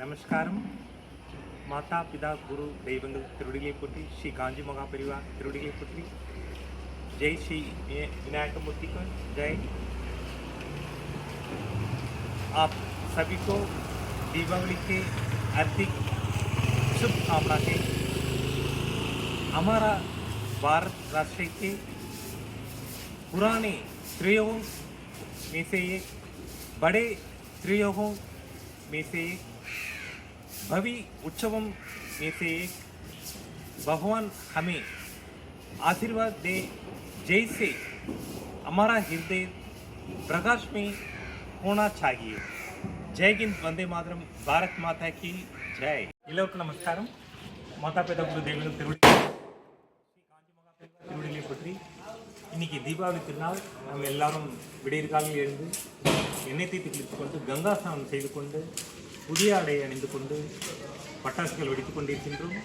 நமஸ்காரம். மாதா பிதா குரு தெய்வங்கள் திருவடிகளை போற்றி, ஸ்ரீ காஞ்சி மகா परिवार திருவடிகளை போற்றி. जय श्री विनायक मूर्ति को जय. आप सभी को दीपावली के हार्दिक शुभकामना के. हमारा भारत राष्ट्र के पुराने त्रियोगों में से एक, बड़े त्रियोगों में से एक, भव्य उत्सवों में से एक, भगवान हमें आशीर्वाद दे जैसे हमारा हृदय प्रकाश में होना चाहिए. जय हिंद, वंदे मातरम, भारत माता की जय. எல்லோருக்கும் நமஸ்காரம். மாதா பிதா குரு தெய்வங்கள் திருவடிகளை பற்றி இன்னைக்கு தீபாவளி திருநாள். நம்ம எல்லாரும் விடியற் காலையில் எழுந்து எண்ணெய் தீர்த்து குளித்து கொண்டு கங்கா ஸ்நானம் செய்து கொண்டு புதிய ஆடை அணிந்து கொண்டு பட்டாசுகள் வெடித்துக் கொண்டிருக்கின்றோம்.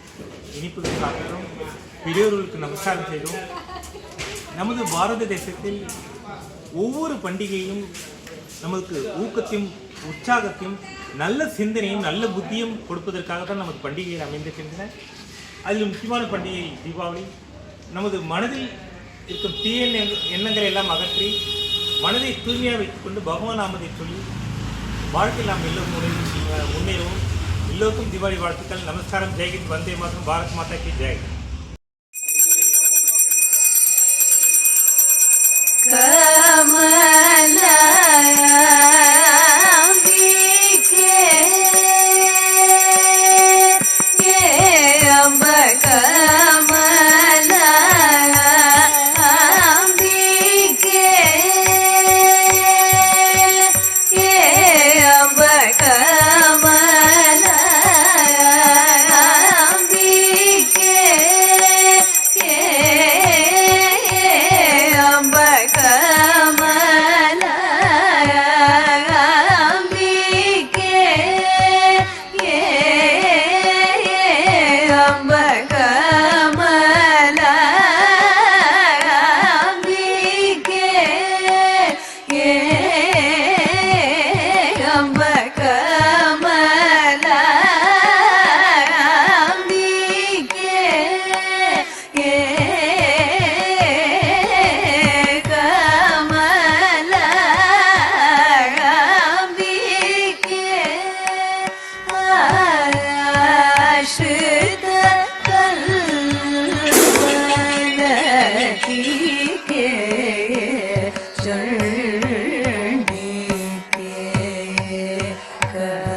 இனிப்புகள் சாப்பிட்டோம், பெரியோர்களுக்கு நமஸ்காரம் செய்தோம். நமது பாரத தேசத்தில் ஒவ்வொரு பண்டிகையும் நமக்கு ஊக்கத்தையும் உற்சாகத்தையும் நல்ல சிந்தனையும் நல்ல புத்தியும் கொடுப்பதற்காக தான் நமது பண்டிகைகள் அமைந்திருக்கின்றன. அதில் முக்கியமான பண்டிகை தீபாவளி. நமது மனதில் இருக்கும் தீய எண்ணங்களை எல்லாம் அகற்றி மனதை தூய்மையாக வைத்துக்கொண்டு பகவான் நாமத்தை சொல்லி வாழ்க்கையில் நாம் எல்லோரும் முன்னேறுவோம். எல்லோருக்கும் தீபாவளி வாழ்த்துக்கள். நமஸ்காரம். ஜெய்ஹிந்த், வந்தே மாதரம், பாரத் மாதா கி ஜெய். Good.